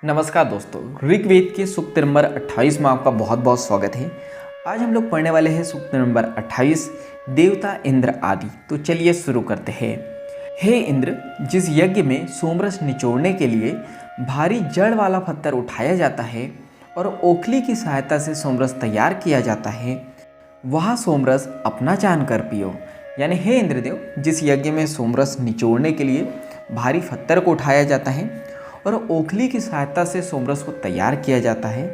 नमस्कार दोस्तों, ऋग्वेद के सूक्त नंबर 28 में आपका बहुत बहुत स्वागत है। आज हम लोग पढ़ने वाले हैं सूक्त नंबर 28, देवता इंद्र आदि। तो चलिए शुरू करते हैं। हे इंद्र, जिस यज्ञ में सोमरस निचोड़ने के लिए भारी जड़ वाला पत्थर उठाया जाता है और ओखली की सहायता से सोमरस तैयार किया जाता है, वह सोमरस अपना जानकर पियो। यानी हे इंद्रदेव, जिस यज्ञ में सोमरस निचोड़ने के लिए भारी पत्थर को उठाया जाता है और ओखली की सहायता से सोमरस को तैयार किया जाता है।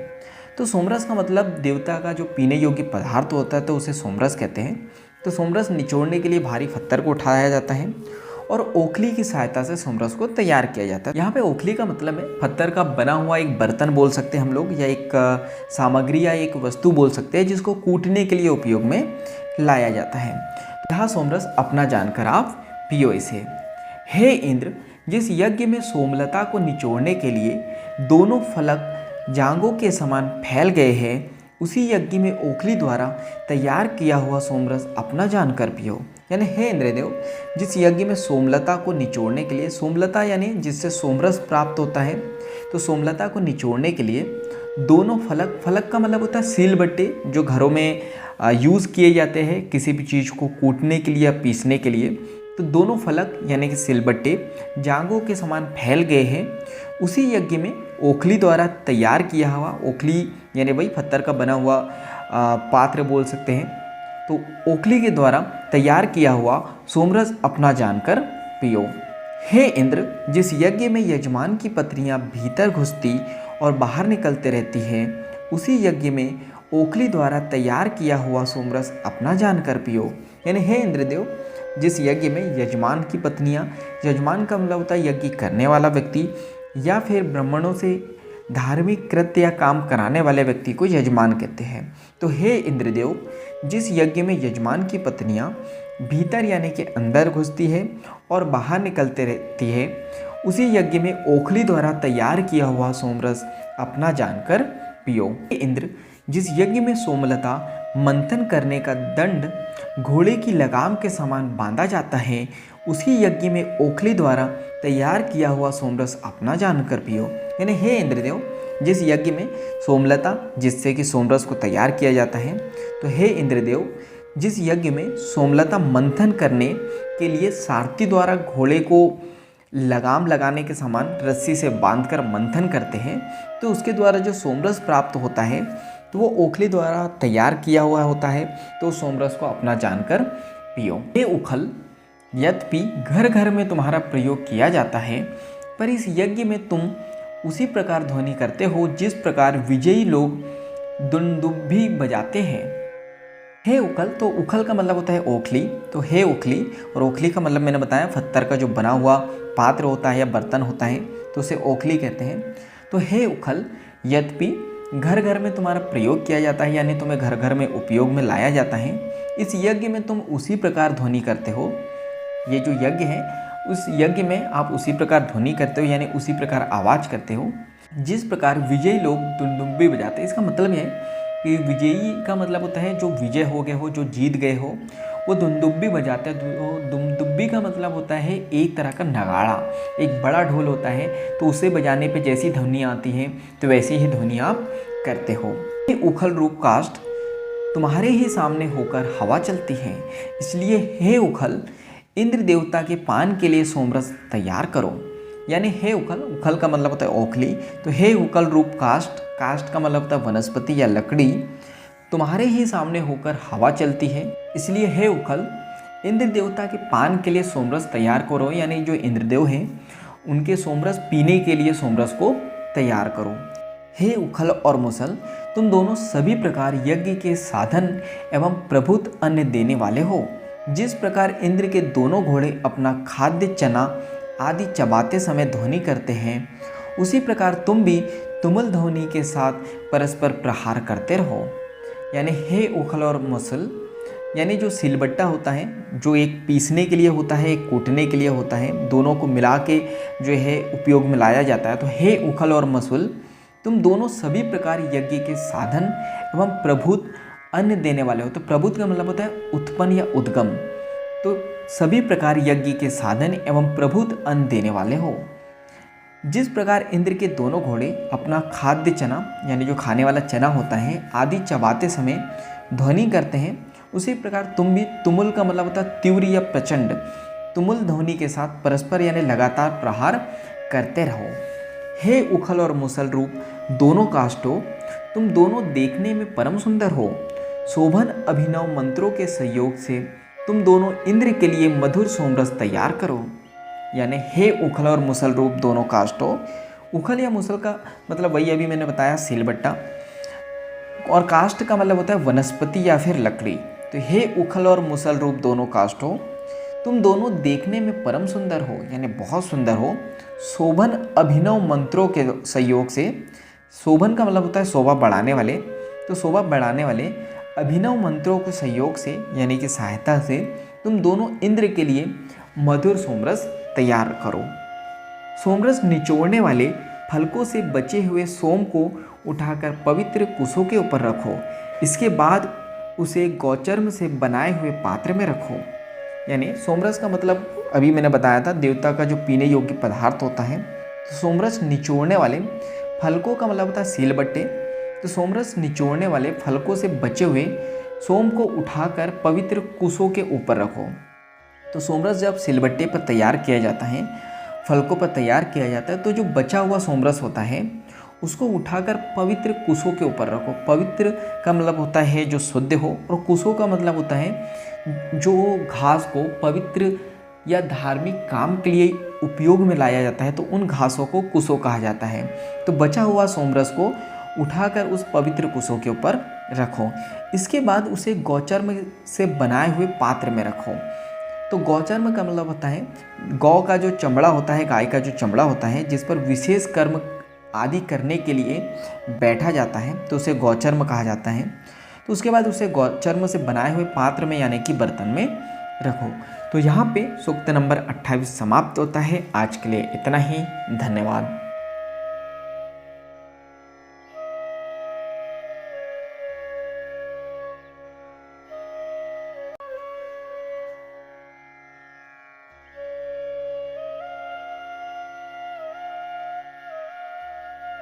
तो सोमरस का मतलब देवता का जो पीने योग्य पदार्थ होता है, तो उसे सोमरस कहते हैं। तो सोमरस निचोड़ने के लिए भारी पत्थर को उठाया जाता है और ओखली की सहायता से सोमरस को तैयार किया जाता है। यहाँ पे ओखली का मतलब है पत्थर का बना हुआ एक बर्तन बोल सकते हैं हम लोग, या एक सामग्री या एक वस्तु बोल सकते हैं जिसको कूटने के लिए उपयोग में लाया जाता है। यहाँ सोमरस अपना जानकर आप पियो इसे। हे इंद्र, जिस यज्ञ में सोमलता को निचोड़ने के लिए दोनों फलक जांघों के समान फैल गए हैं, उसी यज्ञ में ओखली द्वारा तैयार किया हुआ सोमरस अपना जानकर पियो। यानी हे इंद्रदेव, जिस यज्ञ में सोमलता को निचोड़ने के लिए, सोमलता यानी जिससे सोमरस प्राप्त होता है, तो सोमलता को निचोड़ने के लिए दोनों फलक का मतलब होता है सीलबट्टे, जो घरों में यूज़ किए जाते हैं किसी भी चीज़ को कूटने के लिए या पीसने के लिए। तो दोनों फलक यानी कि सिलबट्टे जांघों के समान फैल गए हैं, उसी यज्ञ में ओखली द्वारा तैयार किया हुआ, ओखली यानी वही पत्थर का बना हुआ पात्र बोल सकते हैं, तो ओखली के द्वारा तैयार किया हुआ सोमरस अपना जानकर पियो। हे इंद्र, जिस यज्ञ में यजमान की पत्नियां भीतर घुसती और बाहर निकलते रहती हैं, उसी यज्ञ में ओखली द्वारा तैयार किया हुआ सोमरस अपना जानकर पियो। यानी हे इंद्रदेव, जिस यज्ञ में यजमान की पत्नियां, यजमान का मतलब होता है यज्ञ करने वाला व्यक्ति, या फिर ब्राह्मणों से धार्मिक कृत्य या काम कराने वाले व्यक्ति को यजमान कहते हैं। तो हे इंद्रदेव, जिस यज्ञ में यजमान की पत्नियां भीतर यानी कि अंदर घुसती है और बाहर निकलते रहती है, उसी यज्ञ में ओखली द्वारा तैयार किया हुआ सोमरस अपना जानकर पियो। हे इंद्र, जिस यज्ञ में सोमलता मंथन करने का दंड घोड़े की लगाम के समान बांधा जाता है, उसी यज्ञ में ओखली द्वारा तैयार किया हुआ सोमरस अपना जानकर पियो। यानी हे इंद्रदेव, जिस यज्ञ में सोमलता जिससे कि सोमरस को तैयार किया जाता है, तो हे इंद्रदेव, जिस यज्ञ में सोमलता मंथन करने के लिए सारथी द्वारा घोड़े को लगाम लगाने के समान रस्सी से बांधकर मंथन करते हैं, तो उसके द्वारा जो सोमरस प्राप्त होता है तो वो ओखली द्वारा तैयार किया हुआ होता है। तो सोमरस को अपना जानकर पियो। हे उखल, यद्यपि घर घर में तुम्हारा प्रयोग किया जाता है, पर इस यज्ञ में तुम उसी प्रकार ध्वनि करते हो जिस प्रकार विजयी लोग दुंदुभी बजाते हैं। हे उखल, तो उखल का मतलब होता है ओखली। तो हे उखली, और ओखली का मतलब मैंने बताया पत्थर का जो बना हुआ पात्र होता है या बर्तन होता है, तो उसे ओखली कहते हैं। तो हे उखल, यद्यपि घर घर में तुम्हारा प्रयोग किया जाता है, यानी तुम्हें घर घर में उपयोग में लाया जाता है, इस यज्ञ में तुम उसी प्रकार ध्वनि करते हो। ये जो यज्ञ है, उस यज्ञ में आप उसी प्रकार ध्वनि करते हो, यानी उसी प्रकार आवाज़ करते हो जिस प्रकार विजयी लोग दुंदुभी बजाते हैं। इसका मतलब है कि विजयी का मतलब होता है जो विजय हो गए हो, जो जीत गए हो, वो दुंदुभी बजाते हैं। दुंदुभी का मतलब होता है एक तरह का नगाड़ा, एक बड़ा ढोल होता है, तो उसे बजाने पे जैसी ध्वनि आती है तो वैसी ही ध्वनि आप करते हो। ये उखल रूप काष्ठ तुम्हारे ही सामने होकर हवा चलती है, इसलिए हे उखल, इंद्र देवता के पान के लिए सोमरस तैयार करो। यानी हे उखल, उखल का मतलब होता है ओखली, तो हे उखल रूप काष्ठ, काष्ठ का मतलब होता है वनस्पति या लकड़ी, तुम्हारे ही सामने होकर हवा चलती है, इसलिए हे उखल, इंद्र देवता के पान के लिए सोमरस तैयार करो। यानी जो इंद्रदेव हैं उनके सोमरस पीने के लिए सोमरस को तैयार करो। हे उखल और मुसल, तुम दोनों सभी प्रकार यज्ञ के साधन एवं प्रभुत अन्न देने वाले हो। जिस प्रकार इंद्र के दोनों घोड़े अपना खाद्य चना आदि चबाते समय ध्वनि करते हैं, उसी प्रकार तुम भी तुमुल ध्वनि के साथ परस्पर प्रहार करते रहो। यानी हे उखल और मुसल, यानी जो सिलबट्टा होता है, जो एक पीसने के लिए होता है, एक कूटने के लिए होता है, दोनों को मिला के जो है उपयोग में लाया जाता है। तो हे उखल और मसूल, तुम दोनों सभी प्रकार यज्ञ के साधन एवं प्रभुत अन्न देने वाले हो। तो प्रभुत का मतलब होता है उत्पन्न या उद्गम, तो सभी प्रकार यज्ञ के साधन एवं प्रभुत अन्न देने वाले हो। जिस प्रकार इंद्र के दोनों घोड़े अपना खाद्य चना यानी जो खाने वाला चना होता है आदि चबाते समय ध्वनि करते हैं, उसी प्रकार तुम भी तुमुल का मतलब होता है तीव्र या प्रचंड, तुमुल ध्वनि के साथ परस्पर यानी लगातार प्रहार करते रहो। हे उखल और मुसल रूप दोनों काष्ठों, तुम दोनों देखने में परम सुंदर हो। शोभन अभिनव मंत्रों के सहयोग से तुम दोनों इंद्र के लिए मधुर सोमरस तैयार करो। यानी हे उखल और मुसल रूप दोनों काष्ठों, उखल या मुसल का मतलब वही अभी मैंने बताया सिलबट्टा, और काष्ठ का मतलब होता है वनस्पति या फिर लकड़ी। तो हे उखल और मुसल रूप दोनों काष्ठों, तुम दोनों देखने में परम सुंदर हो यानी बहुत सुंदर हो। शोभन अभिनव मंत्रों के सहयोग से, शोभन का मतलब होता है शोभा बढ़ाने वाले, तो शोभा बढ़ाने वाले अभिनव मंत्रों के सहयोग से यानी कि सहायता से तुम दोनों इंद्र के लिए मधुर सोमरस तैयार करो। सोमरस निचोड़ने वाले फलकों से बचे हुए सोम को उठाकर पवित्र कुशों के ऊपर रखो। इसके बाद उसे गौचर्म से बनाए हुए पात्र में रखो। यानी सोमरस का मतलब अभी मैंने बताया था देवता का जो पीने योग्य पदार्थ होता है। तो सोमरस निचोड़ने वाले फलकों का मतलब होता है सीलबट्टे। तो सोमरस निचोड़ने वाले फलकों से बचे हुए सोम को उठाकर पवित्र कुशों के ऊपर रखो। तो सोमरस जब सिलबट्टे पर तैयार किया जाता है, फलकों पर तैयार किया जाता है, तो जो बचा हुआ सोमरस होता है उसको उठाकर पवित्र कुशों के ऊपर रखो। पवित्र का मतलब होता है जो शुद्ध हो, और कुशों का मतलब होता है जो घास को पवित्र या धार्मिक काम के लिए उपयोग में लाया जाता है, तो उन घासों को कुशों कहा जाता है। तो बचा हुआ सोमरस को उठाकर उस पवित्र कुशों के ऊपर रखो। इसके बाद उसे गौचर्म से बनाए हुए पात्र में रखो। तो गौचर्म का मतलब होता है गौ का जो चमड़ा होता है, गाय का जो चमड़ा होता है, जिस पर विशेष कर्म आदि करने के लिए बैठा जाता है, तो उसे गौचर्म कहा जाता है। तो उसके बाद उसे गौचर्म से बनाए हुए पात्र में यानी कि बर्तन में रखो। तो यहाँ पे सूक्त नंबर 28 समाप्त होता है। आज के लिए इतना ही, धन्यवाद।